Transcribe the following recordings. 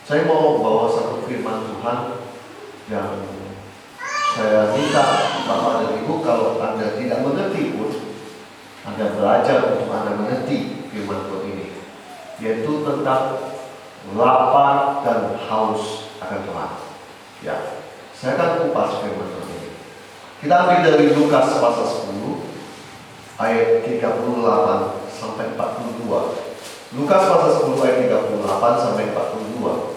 Saya mau bawa satu firman Tuhan yang saya minta Bapak dan Ibu, kalau Anda tidak mengerti pun, Anda belajar untuk Anda mengerti firman Tuhan ini, yaitu tentang lapar dan haus akan Tuhan. Ya, saya akan kupas firman Tuhan ini. Kita ambil dari Lukas pasal 10 ayat 38 sampai 42. Lukas pasal 10 ayat 38 sampai 42.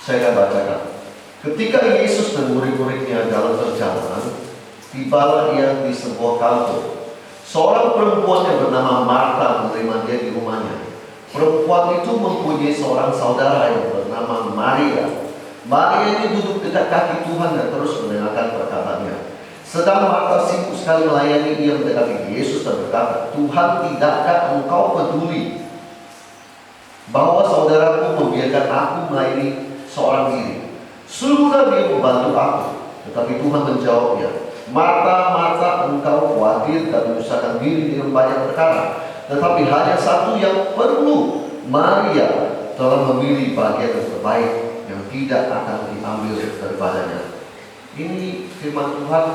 Saya akan bacakan. Ketika Yesus dan murid-muridnya dalam perjalanan, tibalah ia di sebuah kampung. Seorang perempuan yang bernama Marta menerima dia di rumahnya. Perempuan itu mempunyai seorang saudara yang bernama Maria. Maria ini duduk dekat kaki Tuhan dan terus mendengarkan perkataannya. Sedang Marta sibuk sekali melayani, ia mendekati Yesus dan berkata, "Tuhan, tidakkah engkau peduli bahwa saudaraku membiarkan aku melayani seorang diri? Suruhlah dia membantu aku." Tetapi Tuhan menjawabnya, "Marta, Marta, engkau khawatir dan menyusahkan diri dengan banyak perkara, tetapi hanya satu yang perlu. Maria telah memilih bagian yang terbaik yang tidak akan diambil daripadanya." Ini firman Tuhan.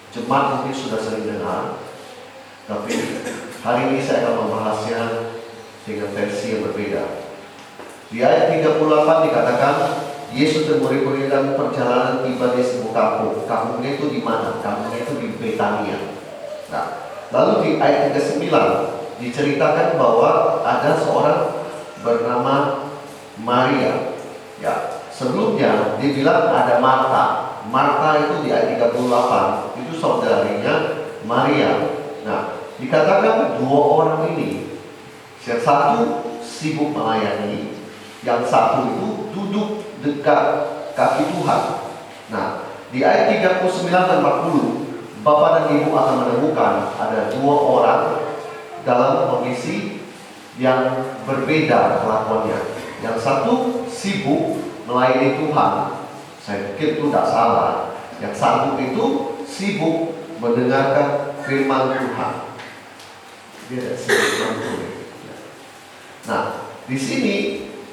Jemaat mungkin sudah sering dengar, tapi hari ini saya akan membahasnya dengan versi yang berbeda. Di ayat 38 dikatakan, Yesus dan murid-murid dalam perjalanan tiba di sebuah kampung. Kampungnya itu di mana? Kampungnya itu di Betania. Nah, lalu di ayat 39 diceritakan bahwa ada seorang bernama Maria. Ya, sebelumnya dibilang ada Marta. Marta itu di ayat 38 itu saudarinya Maria. Nah, dikatakan dua orang ini, yang satu sibuk melayani, yang satu itu duduk dekat kaki Tuhan. Nah, di ayat 39 dan 40, Bapak dan Ibu akan menemukan ada dua orang dalam kondisi yang berbeda kelakuannya. Yang satu sibuk melayani Tuhan, saya pikir itu tidak salah. Yang satu itu sibuk mendengarkan firman Tuhan. Dia tidak sibuk menonton. Nah, di sini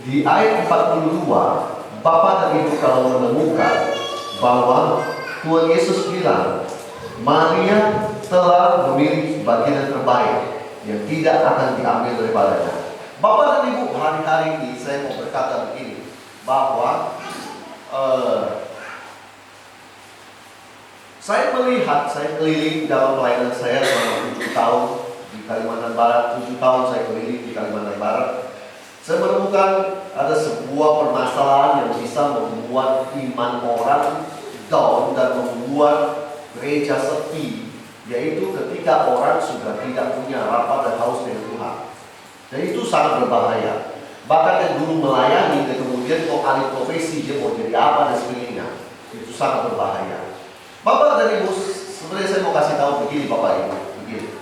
di ayat 42, Bapak dan Ibu kalau menemukan bahwa Tuhan Yesus bilang, Maria telah memilih bagian yang terbaik yang tidak akan diambil daripadanya. Bapak dan Ibu, hari-hari ini saya mau berkata begini, bahwa saya melihat, saya keliling dalam pelayanan saya selama 7 tahun di Kalimantan Barat. 7 tahun saya keliling di Kalimantan Barat. Saya menemukan ada sebuah permasalahan yang bisa membuat iman orang down dan membuat gereja sepi, yaitu ketika orang sudah tidak punya lapar dan haus dengan Tuhan. Dan itu sangat berbahaya. Bahkan yang dulu melayani dan kemudian kok alih profesi, dia mau jadi apa dan sebagainya, itu sangat berbahaya. Bapak dan Ibu, sebenarnya saya mau kasih tahu begini Bapak Ibu, begini.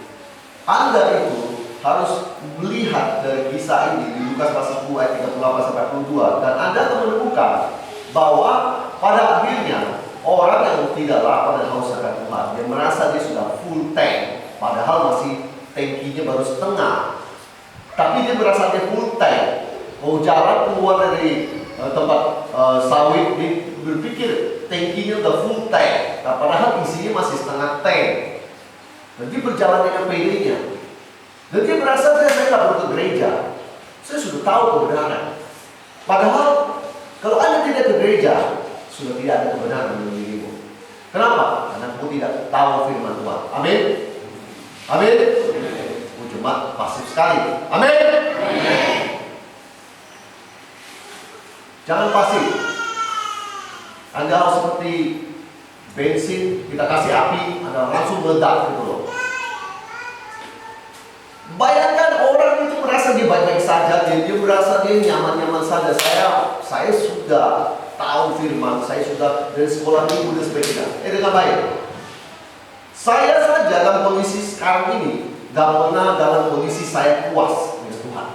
Anda itu harus melihat dari kisah ini di Lukas pasal 10 ayat 38 sampai 42, dan Anda akan menemukan bahwa pada akhirnya orang yang tidak lapar dan haus akan Tuhan, dia merasa dia sudah full tank, padahal masih tangkinya baru setengah, tapi dia merasa dia full tank. Mau jalan keluar dari tempat sawit, dia berpikir tangkinya udah full tank, nah, padahal isinya masih setengah tank. Dan dia berjalan dengan PD-nya. Dan dia merasa saya nggak perlu ke gereja, saya sudah tahu kebenaran. Padahal kalau Anda tidak ke gereja, sudah tidak ada kebenaran dalam dirimu. Kenapa? Karena kamu tidak tahu firman Tuhan. Amin. Amin. Jemaat pasif sekali. Amin. Jangan pasif. Anda harus seperti bensin, kita kasih api, Anda langsung meledak gitu loh. Bayangkan orang itu merasa dia baik-baik saja, dia merasa dia nyaman-nyaman saja. Saya sudah tahu firman, saya sudah dari sekolah minggu dan sebagainya. Dengan baik. Saya saja dalam kondisi sekarang ini gak pernah dalam kondisi saya puas dengan Tuhan.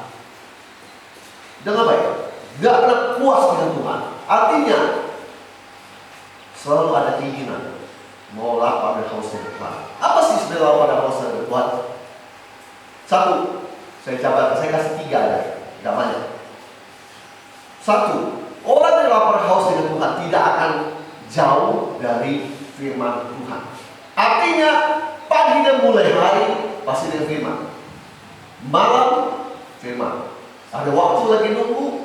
Dengan baik. Gak pernah puas dengan Tuhan. Artinya selalu ada keinginan mau lapar dan haus dengan Tuhan. Apa sih sebenarnya lapar dan haus dengan Tuhan? Satu, saya kasih 3 aja, tidak banyak. Satu, orang yang lapar haus dengan Tuhan tidak akan jauh dari firman Tuhan. Artinya, pagi dan mulai hari pasti dengan firman. Malam, firman. Ada waktu lagi nunggu,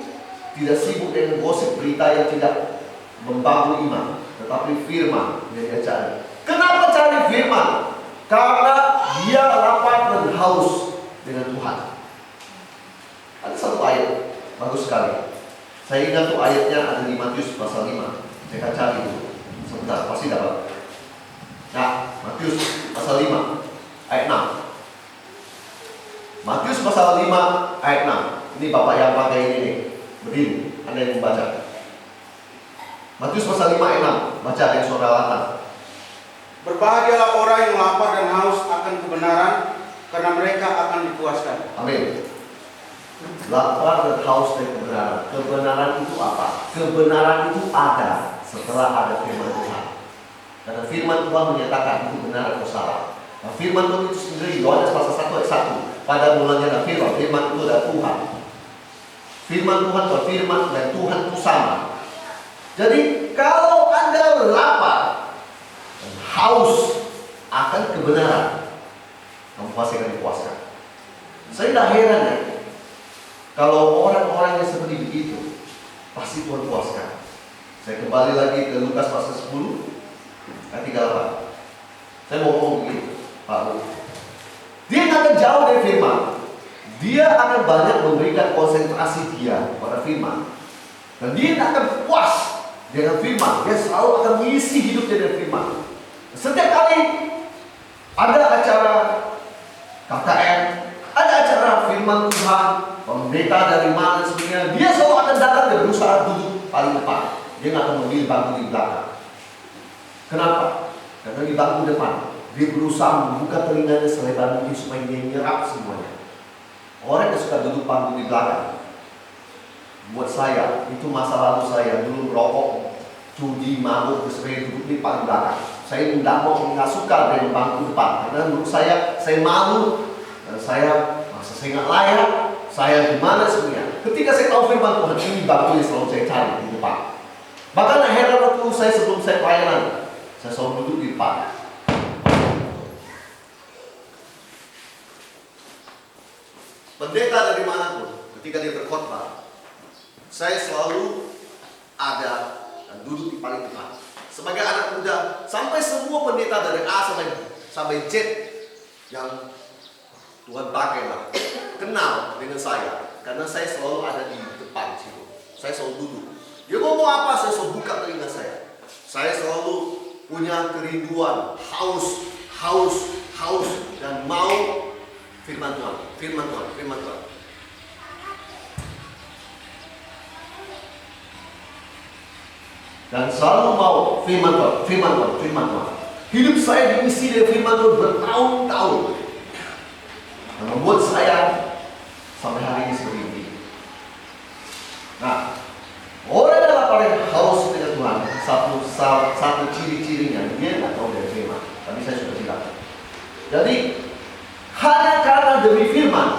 tidak sibuk dengan gosip berita yang tidak membangun iman, tetapi firman yang dia cari. Kenapa cari firman? Karena dia lapar dan haus dengan Tuhan. Ada satu ayat bagus sekali. Saya ingat tuh ayatnya ada di Matius pasal 5. Saya akan cari itu. Sebentar, pasti dapat. Nah, Matius pasal 5 ayat 6. Matius pasal 5 ayat 6. Ini Bapak yang pakai ini nih. Berdiri, Anda yang membaca. Matius pasal 5 ayat 6. Baca dengan suara lantang. Berbahagialah orang yang lapar dan haus akan kebenaran, karena mereka akan dipuaskan. Amin. Lapar dan haus dari kebenaran. Kebenaran itu apa? Kebenaran itu ada setelah ada firman Tuhan. Karena firman Tuhan menyatakan itu benar atau salah. Nah, firman Tuhan itu sendiri, Yohanes pasal 1 ayat 1. Pada mulanya ada firman. Firman itu adalah Tuhan. Firman Tuhan atau firman dan Tuhan itu sama. Jadi kalau Anda lapar dan haus akan kebenaran, kamu pasti akan dipuaskan. Saya tidak heran ya, kalau orang-orang yang seperti begitu, pasti Tuhan puaskan. Saya kembali lagi ke Lukas pasal 10 ayat 38. Saya mau ngomong begini, Pak Lu. Dia akan jauh dari firman. Dia akan banyak memberikan konsentrasi dia pada firman. Dan dia akan puas dengan firman. Dia selalu akan mengisi hidupnya dengan firman. Setiap kali ada acara KKN, ada acara firman Tuhan, pendeta dari mana sebenarnya, dia selalu akan datang dan berusaha duduk paling depan. Dia nggak akan memilih bangku di belakang. Kenapa? Karena di bangku depan dia berusaha membuka telinganya selebar mungkin supaya dia nyerap semuanya. Orang yang suka duduk bangku di belakang, buat saya itu masa lalu saya dulu merokok, judi, mabuk, sering duduk di paling belakang. Saya nggak suka dengan bangku depan karena menurut saya malu dan saya nggak layak. Saya gimana sebenarnya? Ketika saya tahu firman Tuhan, ini bangku yang selalu saya cari di depan. Bahkan heran waktu saya sebelum saya pelayanan, saya selalu duduk di depan. Pendeta dari manapun, ketika dia berkhotbah, saya selalu ada dan duduk di paling depan. Sebagai anak muda, sampai semua pendeta dari A sampai Z yang Tuhan pakai lah, kenal dengan saya, karena saya selalu ada di depan situ. Saya selalu duduk. Dia ngomong apa, saya selalu buka telinga saya. Saya selalu punya kerinduan, haus dan mau firman Tuhan. Dan selalu mau firman Tuhan. Hidup saya diisi dengan firman Tuhan bertahun-tahun. Yang membuat saya sampai hari ini seperti ini. Nah, orang yang lapar dan haus dengan Tuhan, satu ciri-cirinya dia nggak tahu dari firman. Tadi saya sudah bilang. Jadi hanya karena demi firman,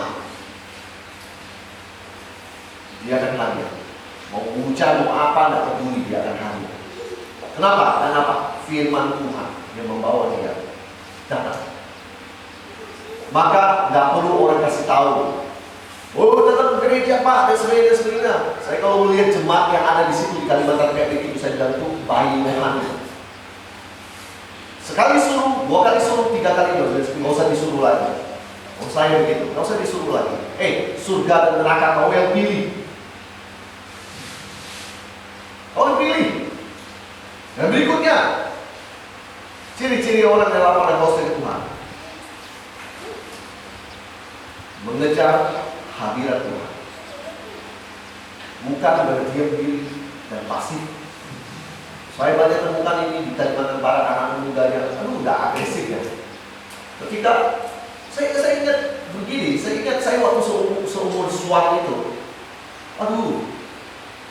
dia akan hadir. Mau hujan, mau apa, tidak peduli, dia akan hadir. Kenapa? Firman Tuhan yang membawa dia datang. Maka nggak perlu orang kasih tahu. Oh, datang ke gereja Pak, dan sebagainya. Saya kalau melihat jemaat yang ada di situ di Kalimantan kayak itu, bisa bilang itu bayi rohani. Sekali suruh, 2 kali suruh, 3 kali nggak usah disuruh lagi. Oh saya begitu, nggak usah disuruh lagi. Surga dan neraka kau yang pilih. Kau yang pilih. Dan berikutnya, ciri-ciri orang yang lapar dan haus dengan Tuhan. Mengejar hadirat Tuhan. Bukan berdiam diri dan pasif. Saya banyak temukan ini di Kalimantan Barat, anak muda yang udah agresif ya. Ketika saya ingat begini, saya waktu seumur suami itu,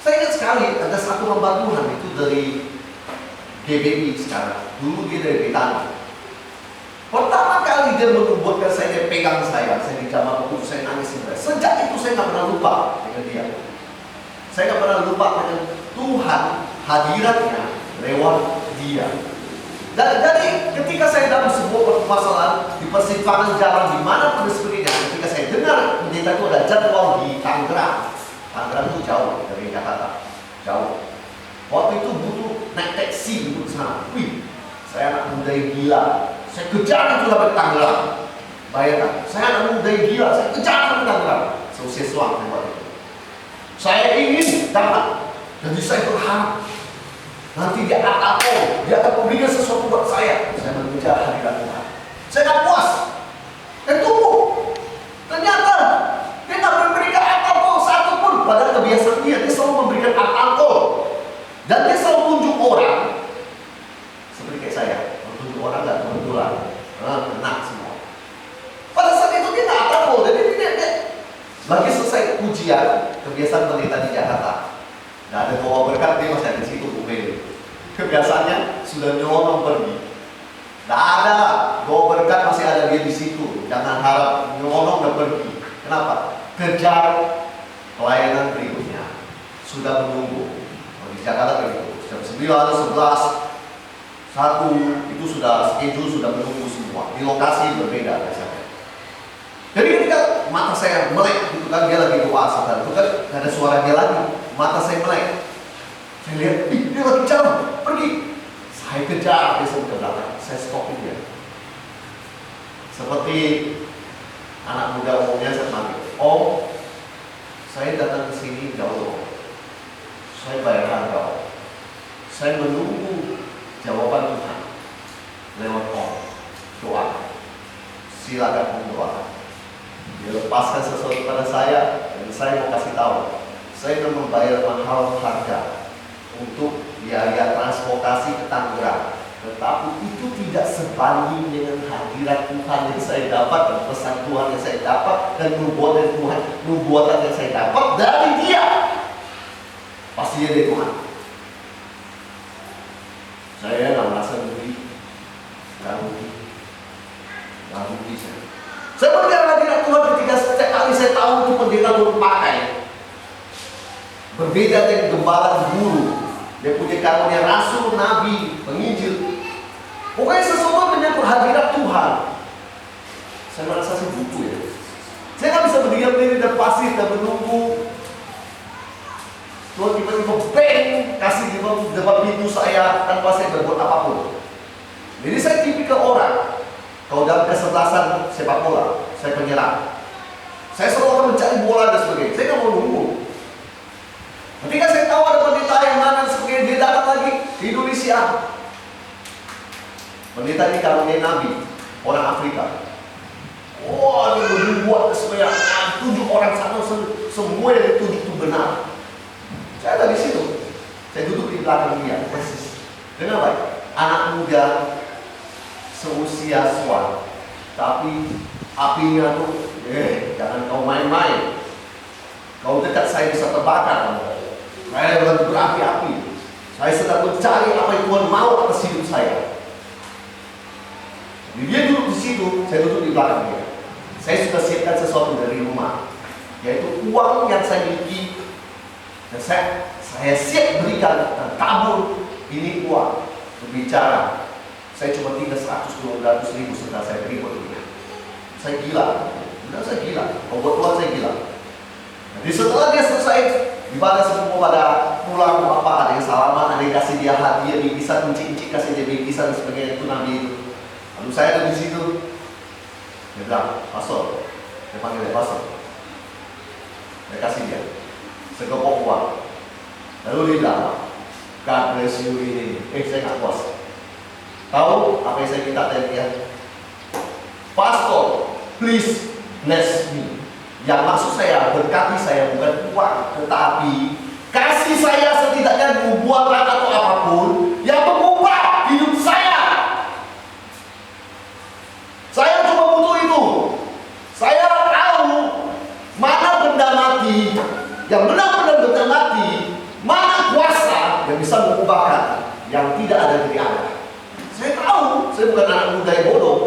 saya ingat sekali ada satu hamba Tuhan itu dari GBI sekarang. Dulu dia dari Betani. Pertama kali dia membuatkan saya, dia pegang saya di jamaah waktu saya nangis. Sejak itu saya nggak pernah lupa dengan dia. Saya nggak pernah lupa dengan Tuhan hadiratnya lewat dia. Jadi ketika saya dalam sebuah permasalahan di persimpangan jalan di mana pun sebagainya, ketika saya dengar pendeta itu ada jadwal di Tangerang. Tangerang itu jauh dari Jakarta, jauh. Waktu itu butuh naik taksi untuk sana. Wih, saya anak muda yang gila. Saya kejar itu sampai Tangerang. Bayangkan, saya anak muda yang gila. Saya kejar sampai Tangerang. Seusia suang tempat itu. Saya ingin dapat. Jadi saya berharap nanti dia akan memberikan sesuatu buat saya. Saya mengejar hadirat Tuhan. Saya nggak puas. Dan tunggu. Ternyata dia nggak memberikan apa-apa satupun. Padahal kebiasaan dia selalu memberikan apa-apa. Dan dia selalu tunjuk orang. Seperti kayak saya, tunjuk orang nggak kebetulan, kena semua. Pada saat itu dia nggak apa-apa. Jadi dia lagi selesai ujian, kebiasaan pendeta di Jakarta. Nggak ada bawa berkat, dia masih ada di situ bumil. Kebiasaannya sudah nyolong pergi. Nggak ada bawa berkat, masih ada dia di situ. Jangan harap nyolong dan pergi. Kenapa? Kejar pelayanan berikutnya. Sudah menunggu. Di Jakarta begitu. Jam 9, 11, 1 itu sudah schedule, sudah menunggu semua. Di lokasi berbeda biasanya. Jadi ketika mata saya melek, gitu kan, dia lagi doa saudara, itu kan ada suara dia lagi. Mata saya melek. Saya lihat, dia lagi jalan, pergi. Saya kejar, dia sampai ke belakang. Saya stopin dia. Seperti anak muda umumnya saya panggil, Om, saya datang ke sini jauh. Saya bayar harga. Saya menunggu jawaban Tuhan lewat Om. Doa. Silakan mendoakan. Dia lepaskan sesuatu pada saya, dan saya mau kasih tahu, saya sudah membayar mahal harga untuk biaya transportasi ke Tangerang. Tetapi itu tidak sebanding dengan hadirat Tuhan yang saya dapat, dan pesan Tuhan yang saya dapat, dan nubuatan yang saya dapat dari dia. Pastinya dari Tuhan. Saya nggak merasa rugi, nggak rugi saya. Saya berbicara hadirat Tuhan ketika setiap kali saya tahu itu pendeta belum pakai. Berbeda dengan gembala guru. Dia punya karunia rasul, nabi, penginjil. Pokoknya sesuatu menyangkut hadirat Tuhan. Saya merasa sih butuh ya. Saya nggak bisa berdiam diri dan pasif dan menunggu Tuhan tiba-tiba bang kasih di depan pintu saya tanpa saya berbuat apapun. Jadi saya tipikal orang. Kalau dalam kesebelasan sepak bola, saya penyerang. Saya selalu akan mencari bola dan sebagainya. Saya nggak mau nunggu. Ketika saya tahu ada pendeta yang mana sebagainya, dia datang lagi ke Indonesia. Pendeta ini karunia nabi, orang Afrika. Wah, dia membuat supaya 7 orang sana semua yang ditunjuk itu benar. Saya ada di situ. Saya duduk di belakang dia, persis. Dengan baik, anak muda seusia Swan, tapi apinya tuh, jangan kau main-main. Kau dekat saya bisa terbakar. Saya berapi-api. Saya sedang mencari apa yang Tuhan mau atas hidup saya. Jadi dia duduk di situ, saya duduk di belakang dia. Saya sudah siapkan sesuatu dari rumah, yaitu uang yang saya miliki. Dan saya siap berikan dan tabur ini uang berbicara. Saya cuma tinggal 100-200 ribu setelah saya beri buat dia. Saya gila, benar saya gila. Kalau buat Tuhan saya gila. Jadi setelah dia selesai ibadah semua pada pulang apa, ada yang salaman, ada yang kasih dia hadiah, bingkisan, encik-encik kasih dia bingkisan dan sebagainya, itu nabi itu. Lalu saya ada di situ. Dia bilang, pastor, saya panggil dia pastor. Saya kasih dia segepok uang. Lalu dia bilang, God bless you ini. Saya nggak puas. Tahu apa yang saya minta dari dia? Pastor, please bless me. Yang maksud saya, berkati saya bukan uang, tetapi kasih saya setidaknya nubuatan atau apapun yang mengubah hidup saya. Saya cuma butuh itu. Saya tahu mana benda mati, yang benar-benar benda mati, mana kuasa yang bisa mengubahkan yang tidak ada dari Allah. Saya tahu, saya bukan anak muda yang bodoh.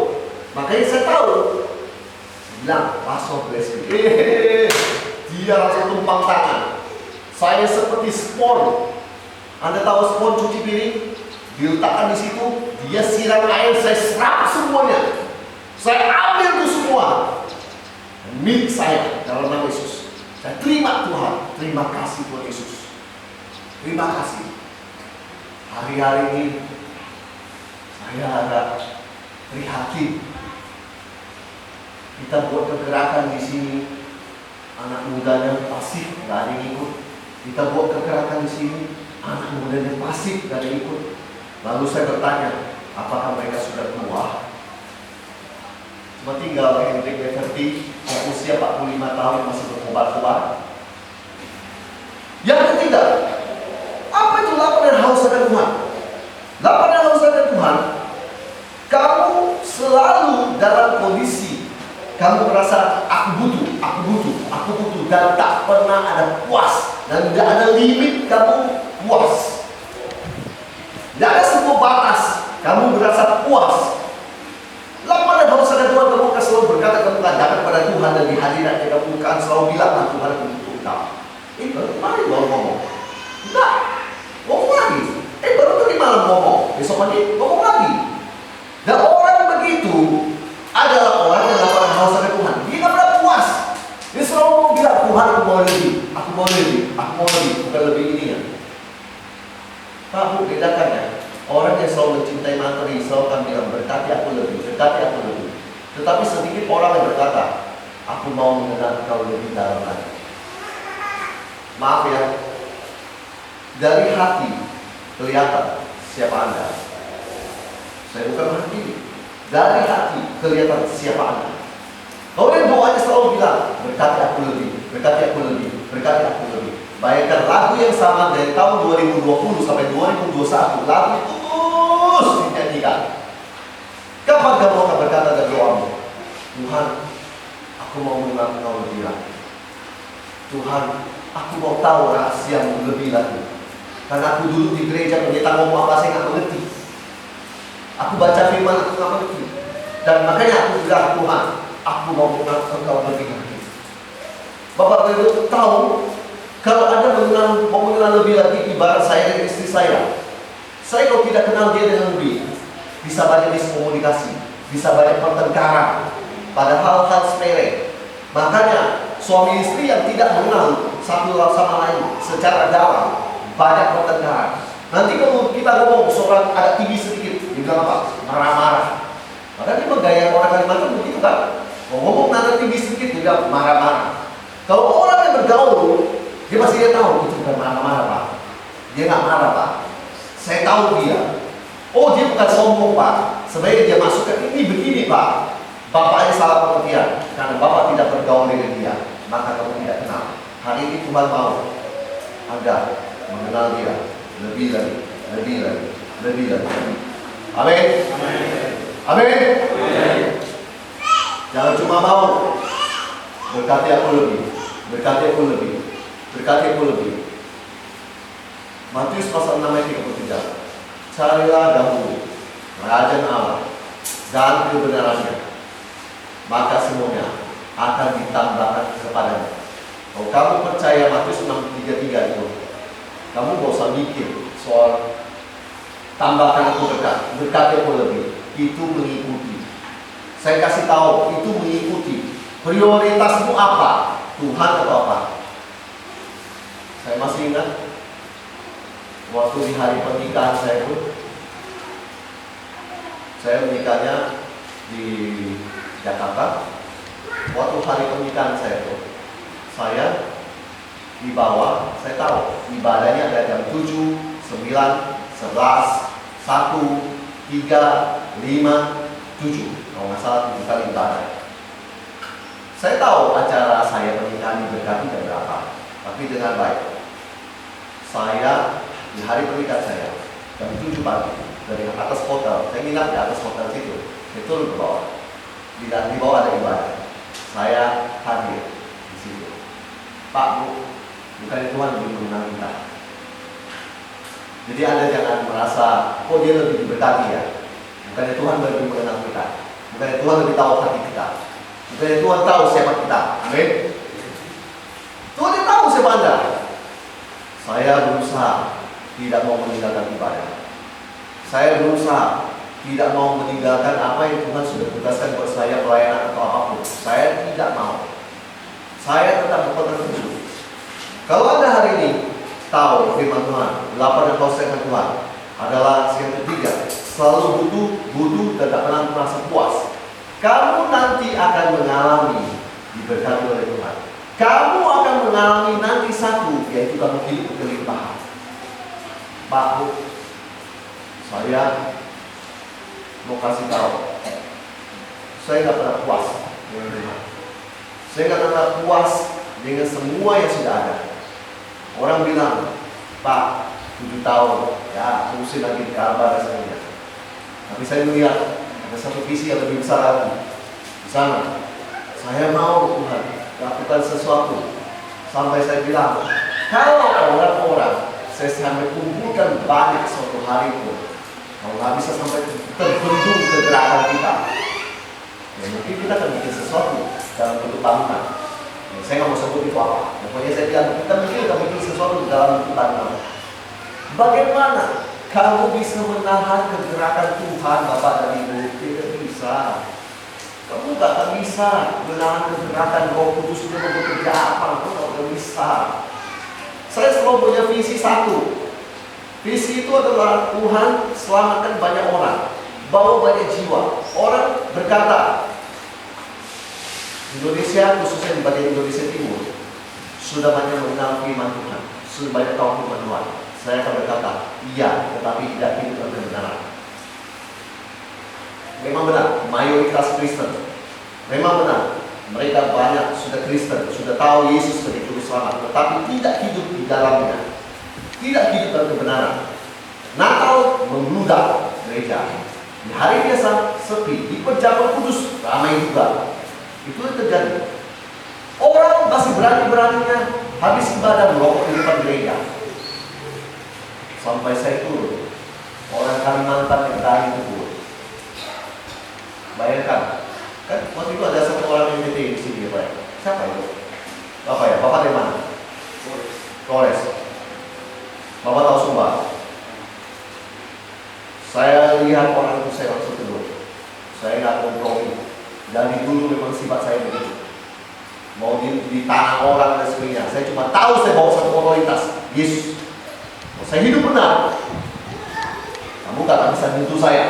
Makanya saya tahu. Saya bilang, pastor bless me. Dia langsung tumpang tangan. Saya seperti spon. Anda tahu spon cuci piring? Diletakkan di situ, dia siram air, saya serap semuanya. Saya ambil itu semua. Milik saya dalam nama Yesus. Saya terima Tuhan. Terima kasih Tuhan Yesus. Terima kasih. Hari-hari ini saya agak prihatin. Kita buat kegerakan di sini, anak mudanya pasif, nggak ada yang ikut. Kita buat kegerakan di sini, anak mudanya pasif, nggak ada yang ikut. Lalu saya bertanya, apakah mereka sudah tua? Cuma tinggal Hendrik Beverty yang usia 45 tahun masih berkobar-kobar. Yang ketiga, apa itu lapar dan haus akan Tuhan? Lapar dan haus akan Tuhan, kamu selalu dalam kondisi kamu merasa aku butuh dan tak pernah ada puas dan tidak ada limit kamu puas. Tidak ada sebuah batas kamu merasa puas. Lapar dan haus akan Tuhan, kamu akan selalu berkata, kamu katakan kepada Tuhan dan di hadirat kamu akan selalu bilang, Tuhan aku butuh engkau. Mari baru ngomong. Enggak, ngomong lagi. Baru tadi malam ngomong, besok pagi ngomong lagi. Dan orang begitu adalah orang yang lapar dan haus akan Tuhan. Dia tidak pernah puas. Dia selalu bilang, Tuhan aku mau lebih, bukan lebih ini ya. Pak, bedakan ya. Orang yang selalu mencintai materi selalu akan bilang, berkati aku lebih. Tetapi sedikit orang yang berkata, aku mau mengenal kau lebih dalam lagi. Maaf ya, dari hati kelihatan siapa Anda. Saya bukan menghakimi. Dari hati kelihatan siapa Anda. Kau yang doanya selalu bilang, berkati aku lebih. Bayangkan lagu yang sama dari tahun 2020 sampai 2021, lagu itu terus dinyanyikan. Kapan kamu akan berkata dan doamu, Tuhan, aku mau mengenal Engkau lebih lagi. Tuhan, aku mau tahu rahasiamu lebih lagi. Karena aku duduk di gereja, pendeta ngomong apa saya nggak mengerti. Aku baca firman, aku nggak mengerti. Dan makanya aku bilang, Tuhan, aku mau mengenal Engkau lebih lagi. Bapak Ibu tahu, kalau Anda mau mengenal lebih lagi ibarat saya dan istri saya kalau tidak kenal dia dengan lebih, bisa banyak miskomunikasi, bisa banyak pertengkaran pada hal-hal sepele. Makanya suami istri yang tidak mengenal satu sama lain secara dalam, banyak pertengkaran. Nanti kalau kita ngomong seorang ada tinggi sedikit, dia bilang apa? Marah-marah. Padahal dia menggaya orang Kalimantan begitu kan? Mau ngomong nada tinggi sedikit, dia bilang marah-marah. Kalau orang yang bergaul, dia pasti tahu itu bukan marah-marah Pak. Dia nggak marah Pak. Saya tahu dia. Oh dia bukan sombong Pak. Sebaiknya dia masukkan ini begini Pak. Bapaknya salah pengertian karena Bapak tidak bergaul dengan dia, maka kamu tidak kenal. Hari ini Tuhan mau Anda mengenal dia lebih lagi. Amin. Jangan cuma mau berkati aku lebih. Matius pasal 6 ayat 33. Carilah dahulu kerajaan Allah dan kebenarannya, maka semuanya akan ditambahkan kepadamu. Kalau kamu percaya Matius 6:33 itu, kamu gak usah mikir soal tambahkan aku berkati aku lebih. Itu mengikuti. Saya kasih tahu, itu mengikuti. Prioritasmu apa? Tuhan atau apa? Saya masih ingat waktu di hari pernikahan saya pun, saya menikahnya di Jakarta. Waktu hari pernikahan saya itu, saya dibawa, saya tahu ibadahnya ada jam 7, 9, 11, 1, 3, 5, 7. Kalau nggak salah 7 kali ibadah. Saya tahu acara saya pernikahan diberkati jam berapa, tapi dengan baik. Saya di hari pernikahan saya jam 7 pagi dari atas hotel, saya nginap di atas hotel situ, saya turun ke bawah. Di bawah ada ibadah. Saya hadir di situ. Pak Bu, bukannya Tuhan lebih mengenal kita. Jadi Anda jangan merasa, oh dia lebih diberkati ya. Bukannya Tuhan lebih mengenal kita. Bukannya Tuhan lebih tahu hati kita. Bukannya Tuhan tahu siapa kita. Amin. Tuhan tahu siapa Anda. Saya berusaha tidak mau meninggalkan ibadah. Saya berusaha tidak mau meninggalkan apa yang Tuhan sudah tugaskan buat saya, pelayanan atau apapun. Saya tidak mau. Saya tetap berpegang. Kalau Anda hari ini tahu firman Tuhan, lapar dan haus akan Tuhan, adalah yang ketiga, selalu butuh dan tak pernah merasa puas. Kamu nanti akan mengalami diberkati oleh Tuhan. Kamu akan mengalami nanti satu, yaitu kamu hidup berlimpahan. Pak, Bu, saya mau kasih tahu, saya nggak pernah puas dengan Tuhan. Saya nggak pernah puas dengan semua yang sudah ada. Orang bilang, Pak, 7 tahun, ya fungsi lagi di Kalbar dan sebagainya. Tapi saya melihat ada satu visi yang lebih besar lagi di sana. Saya mau Tuhan lakukan sesuatu. Sampai saya bilang, kalau orang-orang saya sampai kumpulkan banyak suatu hari itu, kalau nggak bisa sampai terbentuk kegerakan kita, ya mungkin kita akan bikin sesuatu dalam bentuk bangunan. Ya, saya nggak mau sebut itu apa. Pokoknya saya bilang kita mungkin akan bikin sesuatu dalam bentuk bangunan. Bagaimana kamu bisa menahan kegerakan Tuhan, Bapak dan Ibu? Tidak bisa. Kamu gak akan bisa menahan kegerakan Roh Kudus itu bekerja apa? Kamu gak bisa. Saya selalu punya visi satu. Visi itu adalah Tuhan selamatkan banyak orang, bawa banyak jiwa. Orang berkata, Indonesia, khususnya di bagian Indonesia Timur, sudah banyak mengenal firman Tuhan, sudah banyak tahu firman Tuhan. Saya akan berkata, iya, tetapi tidak hidup dalam kebenaran. Memang benar, mayoritas Kristen. Memang benar, mereka banyak sudah Kristen, sudah tahu Yesus sebagai Juru Selamat, tetapi tidak hidup di dalamnya. Tidak hidup dalam kebenaran. Natal membludak gereja. Di hari biasa sepi, di pejabat kudus ramai juga. Itu yang terjadi. Orang masih berani-beraninya habis ibadah merokok di depan gereja. Sampai saya turun, orang Kalimantan yang berani turun. Bayangkan, kan waktu itu ada satu orang yang di sini, Pak. Siapa itu? Bapak ya? Bapak dari mana? Flores. Bapak tahu Sumba? Saya lihat orang itu, saya langsung turun. Saya nggak kompromi. Dari dulu memang sifat saya begitu. Mau di tanah orang dan sebagainya. Saya cuma tahu saya bawa satu otoritas, Yesus. Saya hidup benar. Kamu gak akan bisa menyentuh saya.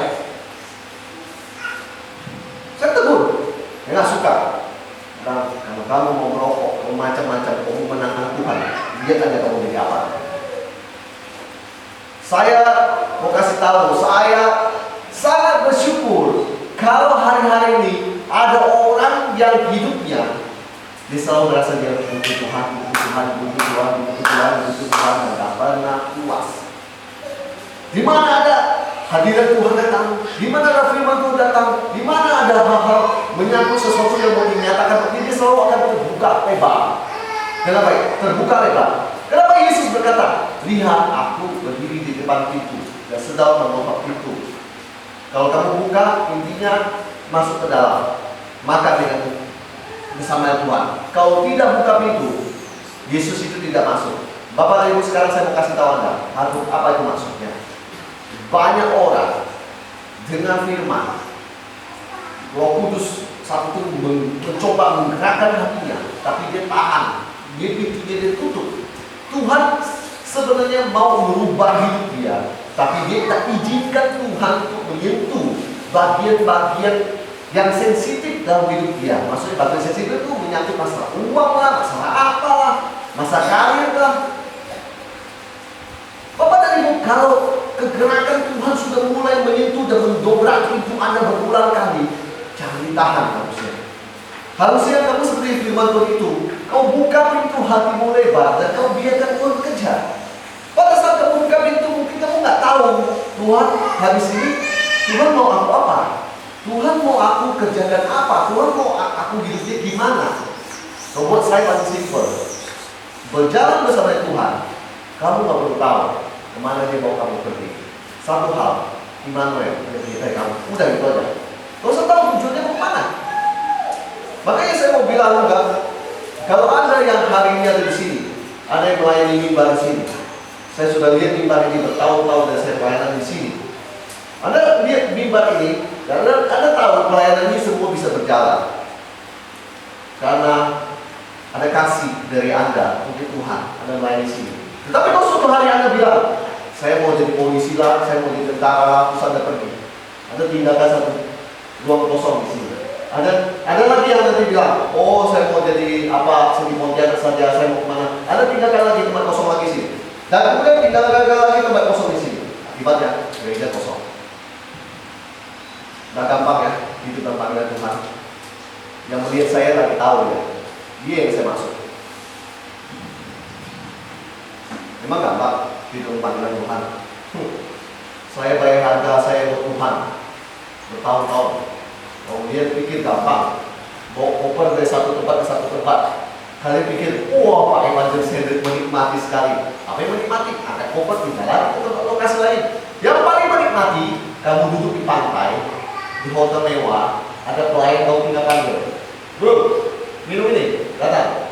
Saya tegur. Saya gak suka. Kalau kamu mau merokok, mau macam-macam, mau menangkan Tuhan, lihat aja kamu jadi apa. Saya mau kasih tahu, saya sangat bersyukur kalau hari-hari ini ada orang yang hidupnya dia selalu merasa dia butuh Tuhan, butuh Tuhan, butuh Tuhan, butuh Tuhan, butuh Tuhan, dan tak pernah puas. Di mana ada hadirat Tuhan datang, di mana ada firman Tuhan datang, di mana ada hal-hal menyangkut sesuatu yang mau dinyatakan, dia selalu akan terbuka lebar. Kenapa? Terbuka lebar. Kenapa Yesus berkata, lihat aku berdiri di depan pintu dan sedang mengetok pintu. Kalau kamu buka, intinya masuk ke dalam, maka dengan bersama Tuhan. Kalau tidak buka pintu, Yesus itu tidak masuk. Bapak dan Ibu, sekarang saya mau kasih tahu Anda, apa itu maksudnya. Banyak orang dengan firman, Roh Kudus satu itu mencoba menggerakkan hatinya, tapi dia tahan, dia pintunya dia tutup. Tuhan sebenarnya mau merubah hidup dia, tapi dia tak izinkan Tuhan untuk menyentuh bagian-bagian yang sensitif dalam hidup dia. Maksudnya bagian sensitif itu menyangkut masalah uang lah, masalah apalah, masalah karir lah. Bapak dan Ibu, kalau kegerakan Tuhan sudah mulai menyentuh dan mendobrak pintu Anda berulang kali, jangan ditahan harusnya. Harusnya kamu seperti firman Tuhan itu, kau buka pintu hatimu lebar dan kau biarkan Tuhan bekerja. Pada saat kamu buka pintu, mungkin kamu nggak tahu Tuhan habis ini Tuhan mau aku apa? Tuhan mau aku kerjakan apa? Tuhan mau aku hidupnya gimana? So buat saya paling simple. Berjalan bersama Tuhan, kamu nggak perlu tahu kemana dia mau kamu pergi. Satu hal, Immanuel, dia menyertai kamu. Udah gitu aja. Gak usah tahu tujuannya mau kemana. Makanya saya mau bilang juga, kalau Anda yang hari ini ada di sini, ada yang melayani mimbar di sini, Saya sudah lihat mimbar ini bertahun-tahun dan saya pelayanan di sini. Anda lihat mimbar ini, dan Anda tahu pelayanan ini semua bisa berjalan karena ada kasih dari Anda untuk Tuhan. Anda melayani di sini. Tetapi kalau suatu hari Anda bilang, saya mau jadi polisi lah, saya mau jadi tentara lah, terus Anda pergi. Anda tinggalkan satu ruang kosong di sini. Ada lagi yang nanti bilang, oh saya mau jadi apa, saya di Pontianak saja, saya mau kemana. Anda tinggalkan lagi tempat kosong lagi sini. Dan kemudian tinggalkan lagi tempat kosong di sini. Akibatnya gereja kosong. Nah gampang ya, hidup dan panggilan Tuhan. Yang melihat saya lagi tahu ya, dia yang saya maksud. Memang gampang hidup panggilan Tuhan. Saya bayar harga saya buat Tuhan bertahun-tahun. Kemudian pikir gampang, bawa koper dari satu tempat ke satu tempat. Kalian pikir, wah Pak Evangelis Hendrik menikmati sekali. Apa yang menikmati? Angkat koper tinggal lagi ke tempat lokasi lain. Yang paling menikmati, kamu duduk di pantai, di hotel mewah, ada pelayan kau tinggal panggil. Bro, minum ini, datang.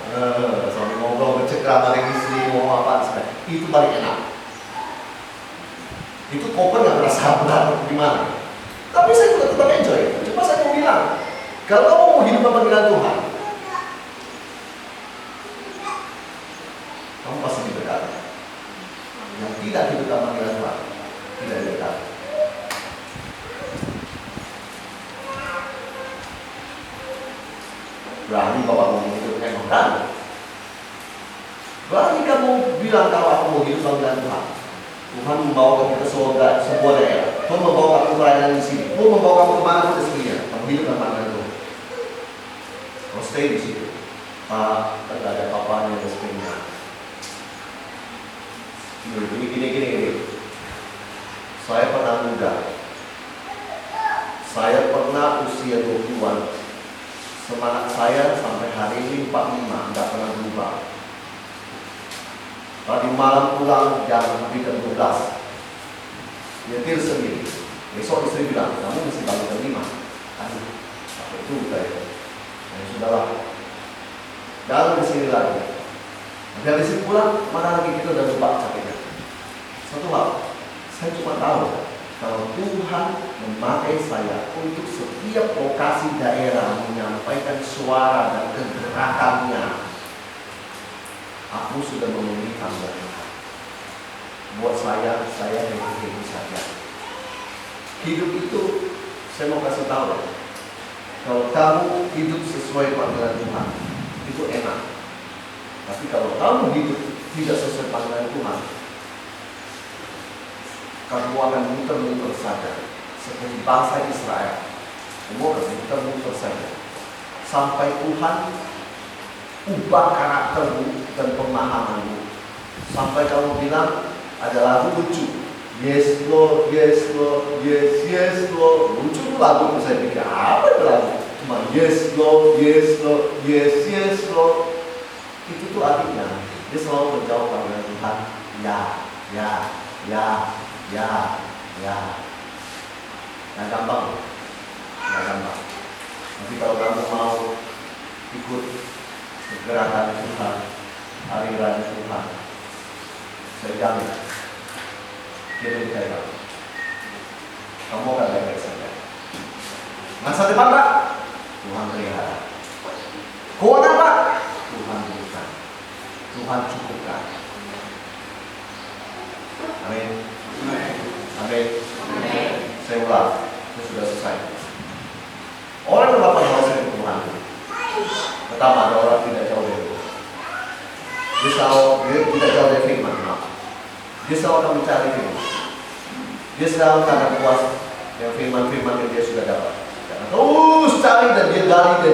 Sambil ngobrol bercengkrama dengan istri, mau apa sekali. Itu paling enak. Itu koper nggak merasa berat gimana. Tapi saya juga tetap enjoy. Cuma saya mau bilang, kalau kamu mau hidup panggilan Tuhan, kamu pasti diberkati. Yang tidak hidup panggilan Tuhan, tidak diberkati. Berani Bapak ngomong itu memang berani. Berani kamu bilang kalau aku mau hidup panggilan Tuhan. Tuhan membawa kita ke sebuah daerah. Tuhan membawa kamu pelayanan di sini. Tuhan membawa kamu kemana pun di sini. Kamu hidup dalam panggilan Tuhan. Kamu stay di situ. Pak, tidak ada papanya dan sebagainya. Gini. Saya pernah muda. Saya pernah usia 20-an. Semangat saya sampai hari ini 45, tidak pernah berubah. Tadi malam pulang jam lebih jam 12. Nyetir sendiri. Besok istri bilang, kamu mesti bangun jam 5. Aduh, apa itu ya? Ya sudahlah. Dalam di sini lagi. Nanti habis itu pulang, mana lagi kita udah lupa capeknya. Satu hal, saya cuma tahu kalau Tuhan memakai saya untuk setiap lokasi daerah menyampaikan suara dan kegerakannya, aku sudah memenuhi panggilan Tuhan. Buat saya happy saja. Hidup itu, saya mau kasih tahu, kalau kamu hidup sesuai panggilan Tuhan, itu enak. Tapi kalau kamu hidup tidak sesuai panggilan Tuhan, kamu akan muter-muter saja seperti bangsa Israel. Kamu akan muter-muter saja sampai Tuhan ubah karaktermu dan pemahamanmu. Sampai kamu bilang ada lagu lucu, yes Lord, yes Lord, yes Lord. Lucu tuh lagu, saya pikir apa itu lagu? Cuma yes Lord, yes Lord, yes Lord. Itu tuh artinya dia selalu menjawab panggilan Tuhan. Ya. Nggak gampang. Tapi kalau kamu mau ikut gerakan Tuhan, aliran Tuhan, saya jamin dia percaya kamu akan baik-baik saja. Masa depan Pak, Tuhan pelihara. Keuangan Pak, Tuhan berikan. Tuhan cukupkan. Amin. Saya ulang, itu sudah selesai. Orang yang melakukan hal dengan Tuhan, pertama ada orang tidak jauh dari Tuhan. Dia tidak jauh dari firman. Dia selalu akan mencari firman. Dia selalu akan puas yang firman-firman yang dia sudah dapat. Karena terus cari dan dia gali.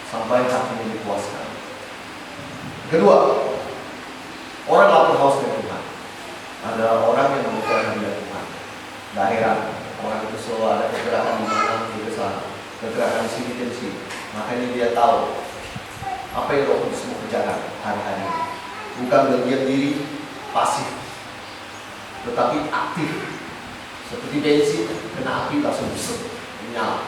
Sampai hatinya dipuaskan. Kedua, orang lapar haus dengan Tuhan. Ada orang yang membicarakan dengan Tuhan. Tidak heran, orang itu selalu ada kegerakan di mana, di sana, kegerakan di sini. Makanya dia tahu apa yang Roh Kudus mau kerjakan hari-hari ini. Bukan berdiam diri, pasif, tetapi aktif. Seperti bensin, kena api langsung menyala.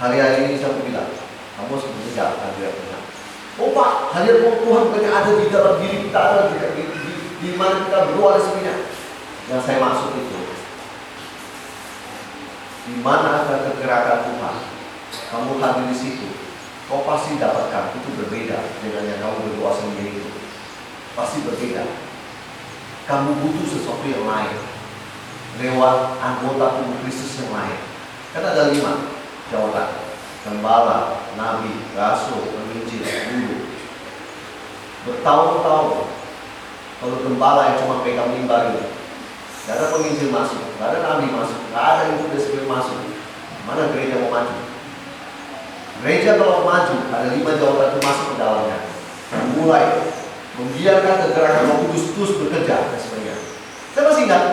Hari-hari ini saya bilang, kamu harus mengejar hadirat Tuhan. Oh Pak, hadirat Tuhan bukannya ada di dalam diri kita, ada di mana kita berdoa dan sebagainya. Yang saya maksud itu, di mana ada kegerakan Tuhan, kamu hadir di situ, kau pasti dapatkan itu berbeda dengan yang kamu berdoa sendiri itu. Pasti berbeda. Kamu butuh sesuatu yang lain lewat anggota tubuh Kristus yang lain. Kan ada 5 jawatan: gembala, nabi, rasul, penginjil, guru. Bertahun-tahun, kalau gembala yang cuma pegang mimbar itu, gak ada penginjil masuk, gak ada nabi masuk, gak ada yang udah sebelum masuk, mana gereja mau maju? Gereja kalau maju, ada 5 jawatan itu masuk ke dalamnya, dan mulai membiarkan kegerakan Roh Kudus terus bekerja dan sebagainya. Saya masih ingat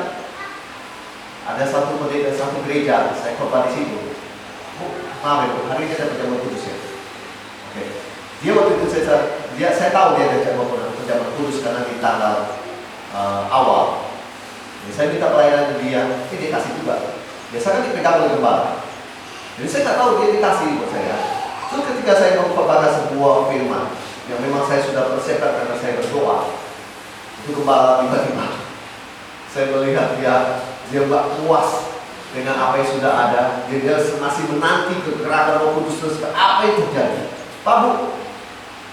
ada satu pendeta, satu gereja, saya khotbah di situ. Maaf ya, hari ini ada perjamuan kudus ya. Oke. Dia waktu itu saya tahu dia ada perjamuan kudus karena di tanggal awal. Jadi saya minta pelayanan ke dia kasih juga. Biasanya kan dipegang oleh gembala. Jadi saya nggak tahu dia dikasih buat saya. Terus ketika saya memperbatas sebuah firman yang memang saya sudah persiapkan karena saya berdoa, itu gembala tiba-tiba saya melihat dia nggak puas dengan apa yang sudah ada. Dia masih menanti kegerakan Roh Kudus terus. Apa yang terjadi? Pak Bu,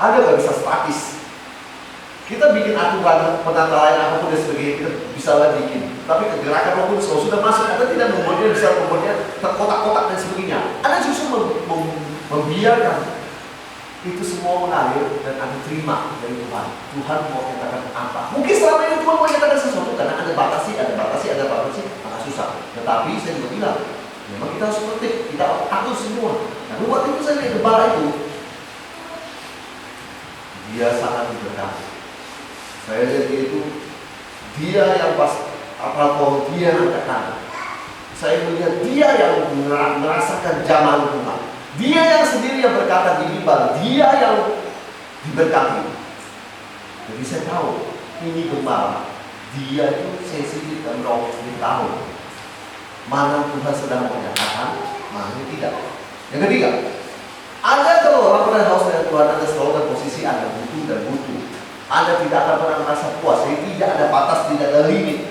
ada nggak bisa statis? Kita bikin aturan penata lain apapun dan sebagainya, kita bisa lah bikin. Tapi kegerakan Roh Kudus kalau sudah masuk, Anda tidak membuatnya bisa membuatnya terkotak-kotak dan sebagainya. Anda justru membiarkan itu semua mengalir dan Anda terima dari Tuhan. Tuhan mau katakan apa? Mungkin selama ini Tuhan mau katakan sesuatu karena ada batasi, maka susah. Tetapi saya juga bilang, memang kita harus tertib, kita atur semua. Nah, waktu itu saya lihat gembala itu, dia sangat diberkati. Saya lihat dia itu, dia yang pas apalagi dia angkat tangan. Saya melihat dia yang merasakan jamaah Tuhan. Dia yang sendiri yang berkata di mimbar, dia yang diberkati. Jadi saya tahu ini gembala, dia itu sensitif dan roh, dia tahu mana Tuhan sedang menyatakan, mana tidak. Yang ketiga, Anda kalau laporan haus dengan Tuhan, Anda selalu dalam posisi Anda butuh dan butuh. Anda tidak akan pernah merasa puas, jadi tidak ada batas, tidak ada limit.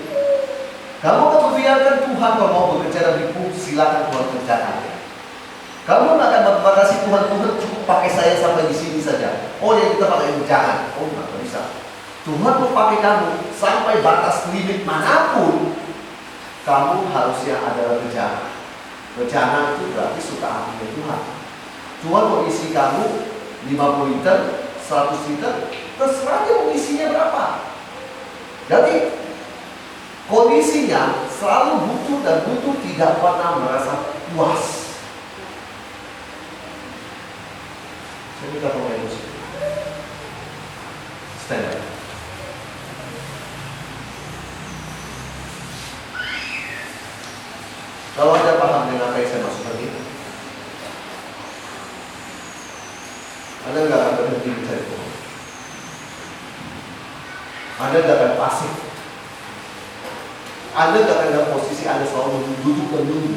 Kamu akan membiarkan Tuhan kalau mau bekerja dan silakan Tuhan kerjakan. Kamu nggak akan membatasi Tuhan cukup pakai saya sampai di sini saja. Oh ya kita pakai jangan. Oh nggak bisa. Tuhan mau pakai kamu sampai batas limit manapun. Kamu harusnya adalah bejana. Bejana itu berarti suka hati Tuhan. Tuhan mau isi kamu 50 liter, 100 liter, terserah dia mau isinya berapa. Jadi kondisinya selalu butuh dan butuh, tidak pernah merasa puas. Saya minta pemain musik stand up. Kalau Anda paham dengan apa yang saya maksudkan ini, Anda nggak akan berhenti mencari Tuhan. Anda nggak akan pasif. Anda nggak akan dalam posisi Anda selalu duduk dan nunggu.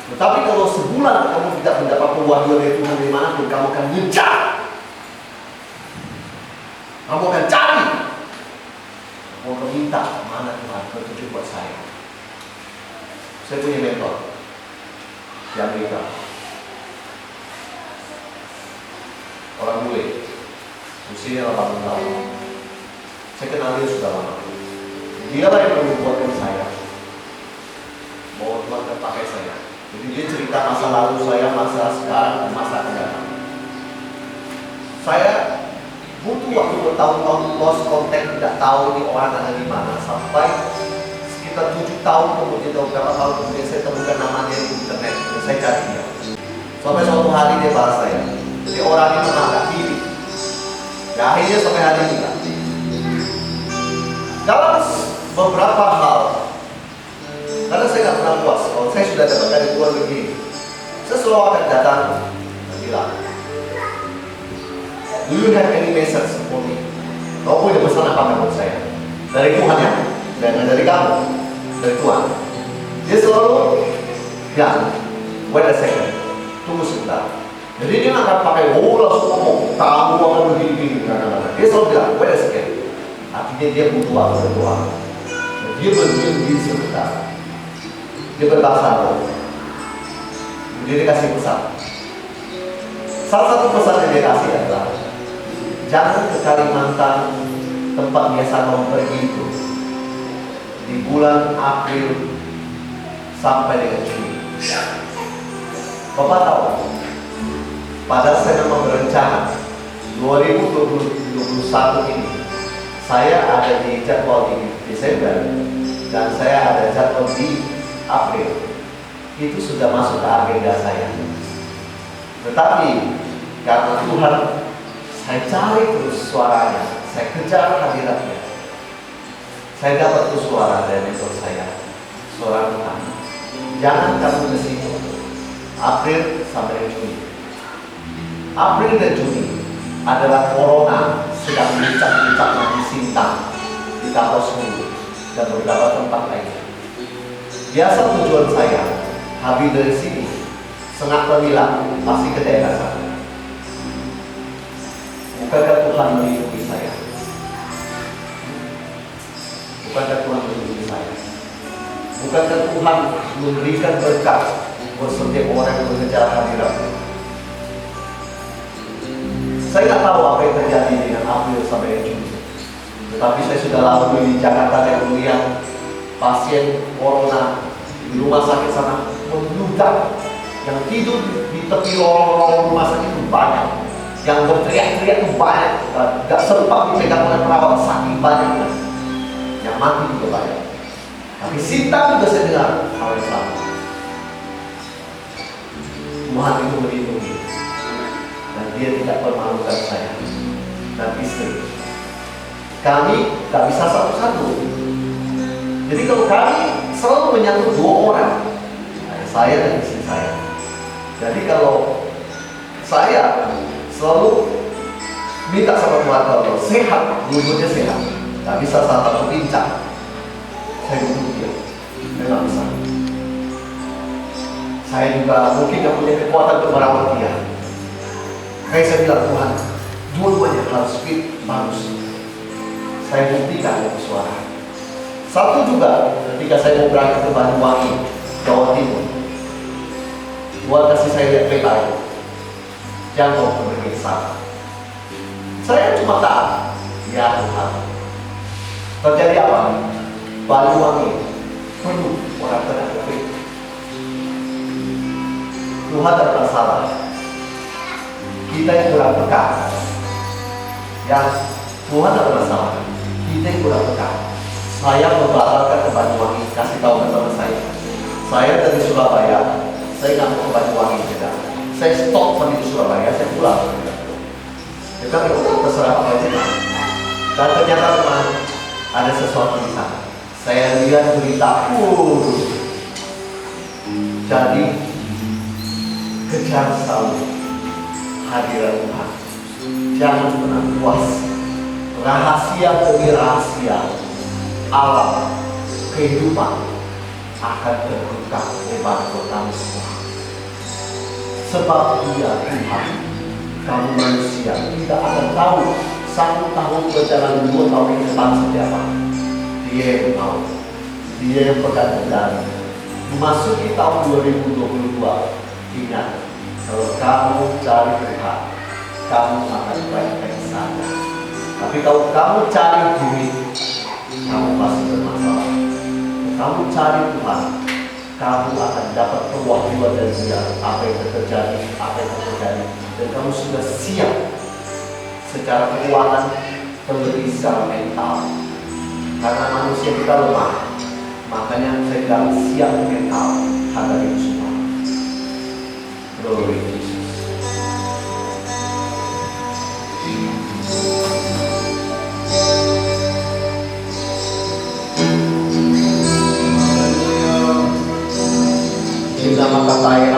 Tetapi kalau sebulan kamu tidak mendapat pewahyuan dari Tuhan dari manapun, kamu akan ngejar. Kamu akan cari. Kamu akan minta, mana Tuhan bertunjuk buat saya. Saya punya mentor di Amerika. Orang bule, usianya 80 tahun. Saya kenal dia sudah lama. Dia lah yang membuatkan saya. Bahwa Tuhan akan pakai saya. Jadi dia cerita masa lalu saya, masa sekarang, dan masa akan datang. Saya butuh waktu bertahun-tahun lost contact, tidak tahu ini orang ada di mana, sampai sekitar 7 tahun kemudian, atau berapa tahun kemudian saya temukan namanya di internet dan saya cari dia. Sampai suatu hari dia balas saya, jadi orang ini menganggap diri. Ya akhirnya sampai hari ini kan. Dalam beberapa hal, karena saya nggak pernah puas, kalau saya sudah dapatkan dari Tuhan begini, saya selalu akan datang dan bilang, do you have any message for me? Kau punya pesan apa buat saya? Dari Tuhan ya? Dan dari kamu? Dari Tuhan. Dia selalu, ya, wait a second, tunggu sebentar. Jadi dia nggak akan pakai langsung ngomong, kamu akan begini-begini, kadang-kadang. Dia selalu bilang, wait a second. Artinya dia butuh waktu berdoa. Dia berdiam diri sebentar. Dia berbahasa roh. Dia dikasih pesan. Salah satu pesan yang dia kasih adalah, jangan ke Kalimantan, tempat biasa kamu pergi itu, di bulan April sampai dengan Juni. Bapak tahu, pada saya memang berencana 2021 ini saya ada di jadwal di Desember dan saya ada jadwal di April. Itu sudah masuk ke agenda saya. Tetapi karena Tuhan, saya cari terus suaranya, saya kejar hadiratnya. Saya dapat tuh suara dari mentor saya, suara Tuhan. Jangan kamu ke situ. April sampai Juni. April dan Juni adalah corona sedang puncak-puncaknya di Sintang, di Kartosmu, dan beberapa tempat lainnya. Biasa tujuan saya habis dari sini Sengat Pemilang pasti ke daerah sana. Bukankah Tuhan melindungi saya? Bukankah Tuhan melindungi saya? Bukankah Tuhan memberikan berkat buat setiap orang yang mengejar hadirat? Saya nggak tahu apa yang terjadi dengan April sampai Juni. Tetapi saya sudah lalui di Jakarta dan melihat pasien corona di rumah sakit sana membludak. Yang tidur di tepi lorong-lorong rumah sakit itu banyak. Yang berteriak-teriak itu banyak. Gak sempat dipegang oleh perawat, saking banyak. Yang mati juga banyak. Tapi Sintang juga saya dengar hal yang sama. Tuhan itu melindungi. Dan dia tidak permalukan saya dan istri. Kami gak bisa satu-satu. Jadi kalau kami selalu menyangkut dua orang, saya dan istri saya. Jadi kalau saya selalu minta sama Tuhan kalau sehat, dua-duanya sehat, gak bisa salah satu pincang, saya butuh dia, saya gak bisa. Saya juga mungkin gak punya kekuatan untuk merawat dia. Kayak saya bilang, Tuhan, dua-duanya harus fit, bagus. Saya buktikan dengan suara. Satu juga ketika saya mau berangkat ke Banyuwangi, Jawa Timur, Tuhan kasih saya lihat peta itu. Jangan mau pergi ke sana. Saya cuma taat. Ya Tuhan. Terjadi apa? Banyuwangi penuh orang kena COVID. Tuhan adalah salah. Kita yang kurang peka. Ya, Tuhan adalah salah. Kita yang kurang peka. Saya membatalkan ke Banyuwangi, kasih tahu ke teman saya. Saya dari Surabaya, saya nggak mau ke Banyuwangi juga. Saya stop sampai di Surabaya, saya pulang. Dia bilang, udah terserah apa aja. Dan ternyata teman, ada sesuatu di sana. Saya lihat berita, jadi kejar selalu hadirat Tuhan. Jangan pernah puas. Rahasia demi rahasia alam kehidupan akan terbuka lebar buat kami semua. Sebab Dia Tuhan, kamu manusia tidak akan tahu 1 tahun perjalanan, 2 tahun ke depan seperti apa. Dia yang tahu, Dia yang pegang kendali. Memasuki tahun 2022, ingat, kalau kamu cari Tuhan, kamu akan baik-baik saja. Tapi kalau kamu cari duit, kamu pasti bermasalah. Kamu cari Tuhan, kamu akan dapat perwakilan dari Dia. Apa yang terjadi, apa yang terjadi, dan kamu sudah siap secara keuangan, terlebih secara mental. Karena manusia kita lemah, makanya saya bilang siap mental hadapi itu semua. Glory to Jesus. Di nama kata yang